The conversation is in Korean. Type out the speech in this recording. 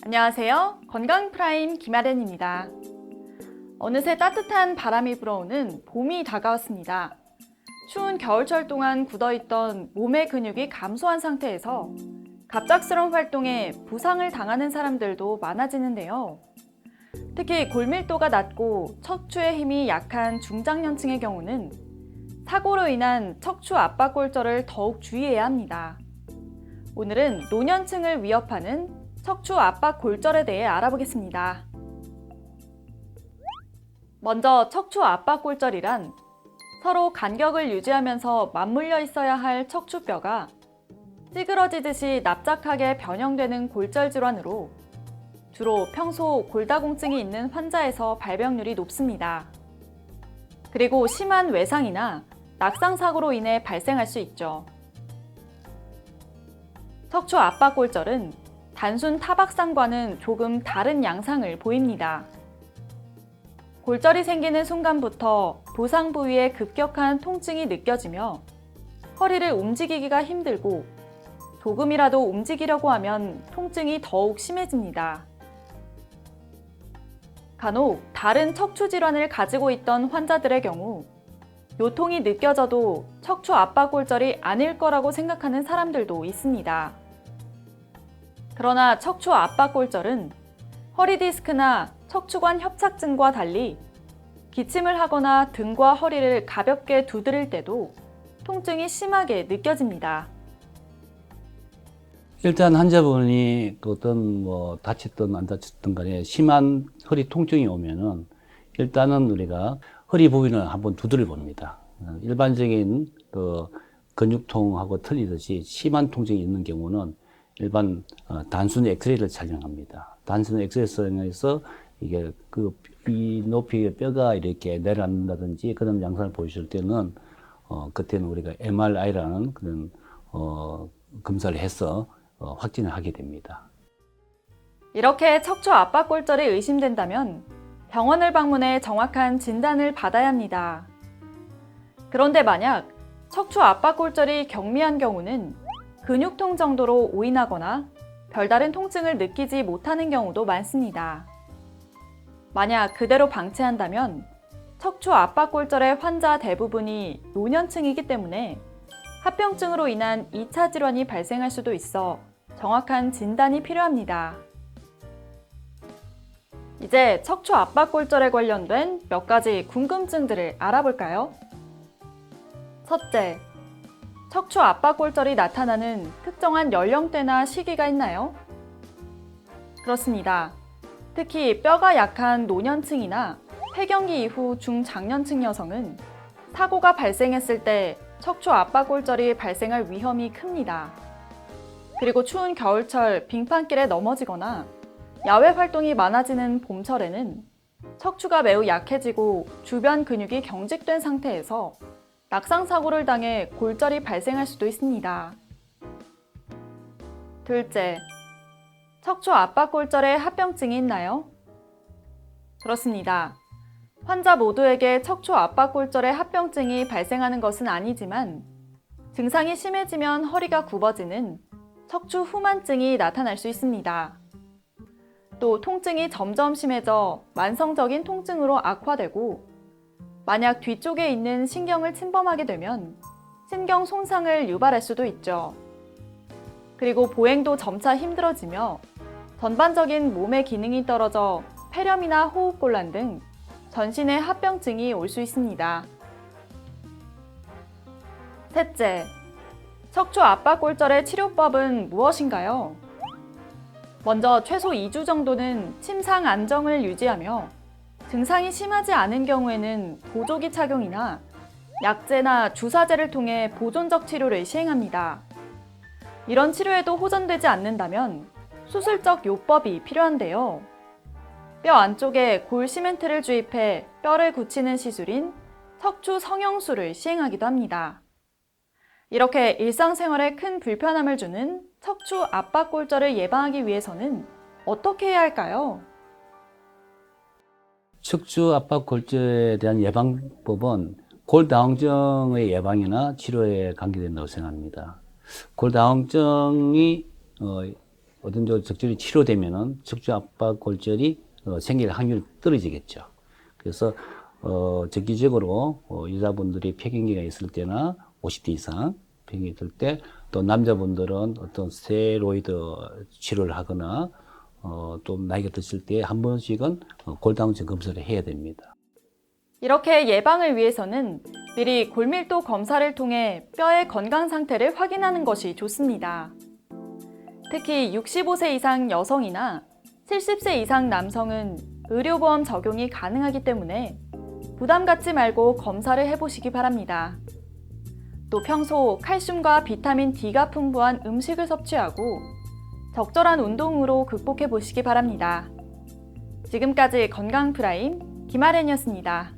안녕하세요. 건강프라임 김아련입니다. 어느새 따뜻한 바람이 불어오는 봄이 다가왔습니다. 추운 겨울철 동안 굳어있던 몸의 근육이 감소한 상태에서 갑작스러운 활동에 부상을 당하는 사람들도 많아지는데요. 특히 골밀도가 낮고 척추의 힘이 약한 중장년층의 경우는 사고로 인한 척추 압박골절을 더욱 주의해야 합니다. 오늘은 노년층을 위협하는 척추 압박 골절에 대해 알아보겠습니다. 먼저 척추 압박 골절이란 서로 간격을 유지하면서 맞물려 있어야 할 척추뼈가 찌그러지듯이 납작하게 변형되는 골절 질환으로 주로 평소 골다공증이 있는 환자에서 발병률이 높습니다. 그리고 심한 외상이나 낙상 사고로 인해 발생할 수 있죠. 척추 압박 골절은 단순 타박상과는 조금 다른 양상을 보입니다. 골절이 생기는 순간부터 부상 부위에 급격한 통증이 느껴지며 허리를 움직이기가 힘들고 조금이라도 움직이려고 하면 통증이 더욱 심해집니다. 간혹 다른 척추 질환을 가지고 있던 환자들의 경우 요통이 느껴져도 척추 압박 골절이 아닐 거라고 생각하는 사람들도 있습니다. 그러나 척추 압박 골절은 허리 디스크나 척추관 협착증과 달리 기침을 하거나 등과 허리를 가볍게 두드릴 때도 통증이 심하게 느껴집니다. 일단 환자분이 어떤 다쳤든 안 다쳤든 간에 심한 허리 통증이 오면은 일단은 우리가 허리 부위를 한번 두드려 봅니다. 일반적인 근육통하고 틀리듯이 심한 통증이 있는 경우는 일반 단순 엑스레이를 촬영합니다. 단순 엑스레이 촬영해서 이게 이 높이의 뼈가 이렇게 내려앉는다든지 그런 양상을 보이실 때는 그때는 우리가 MRI라는 그런 검사를 해서 확진을 하게 됩니다. 이렇게 척추 압박 골절이 의심된다면 병원을 방문해 정확한 진단을 받아야 합니다. 그런데 만약 척추 압박 골절이 경미한 경우는 근육통 정도로 오인하거나 별다른 통증을 느끼지 못하는 경우도 많습니다. 만약 그대로 방치한다면 척추 압박 골절의 환자 대부분이 노년층이기 때문에 합병증으로 인한 2차 질환이 발생할 수도 있어 정확한 진단이 필요합니다. 이제 척추 압박 골절에 관련된 몇 가지 궁금증들을 알아볼까요? 첫째, 척추 압박 골절이 나타나는 특정한 연령대나 시기가 있나요? 그렇습니다. 특히 뼈가 약한 노년층이나 폐경기 이후 중장년층 여성은 사고가 발생했을 때 척추 압박 골절이 발생할 위험이 큽니다. 그리고 추운 겨울철 빙판길에 넘어지거나 야외 활동이 많아지는 봄철에는 척추가 매우 약해지고 주변 근육이 경직된 상태에서 낙상 사고를 당해 골절이 발생할 수도 있습니다. 둘째, 척추 압박 골절에 합병증이 있나요? 그렇습니다. 환자 모두에게 척추 압박 골절에 합병증이 발생하는 것은 아니지만 증상이 심해지면 허리가 굽어지는 척추 후만증이 나타날 수 있습니다. 또 통증이 점점 심해져 만성적인 통증으로 악화되고 만약 뒤쪽에 있는 신경을 침범하게 되면 신경 손상을 유발할 수도 있죠. 그리고 보행도 점차 힘들어지며 전반적인 몸의 기능이 떨어져 폐렴이나 호흡곤란 등 전신의 합병증이 올 수 있습니다. 셋째, 척추 압박 골절의 치료법은 무엇인가요? 먼저 최소 2주 정도는 침상 안정을 유지하며 증상이 심하지 않은 경우에는 보조기 착용이나 약제나 주사제를 통해 보존적 치료를 시행합니다. 이런 치료에도 호전되지 않는다면 수술적 요법이 필요한데요. 뼈 안쪽에 골 시멘트를 주입해 뼈를 굳히는 시술인 척추 성형술을 시행하기도 합니다. 이렇게 일상생활에 큰 불편함을 주는 척추 압박 골절을 예방하기 위해서는 어떻게 해야 할까요? 척추 압박 골절에 대한 예방법은 골다공증의 예방이나 치료에 관계된다고 생각합니다. 골다공증이 어떤 정도 적절히 치료되면은 척추 압박골절이 생길 확률이 떨어지겠죠. 그래서 정기적으로 여자분들이 폐경기가 있을 때나 50대 이상 폐경기 있을 때, 또 남자분들은 어떤 스테로이드 치료를 하거나 또 나이가 드실 때 한 번씩은 골다공증 검사를 해야 됩니다. 이렇게 예방을 위해서는 미리 골밀도 검사를 통해 뼈의 건강 상태를 확인하는 것이 좋습니다. 특히 65세 이상 여성이나 70세 이상 남성은 의료보험 적용이 가능하기 때문에 부담 갖지 말고 검사를 해보시기 바랍니다. 또 평소 칼슘과 비타민 D가 풍부한 음식을 섭취하고 적절한 운동으로 극복해 보시기 바랍니다. 지금까지 건강 프라임 김아렌이었습니다.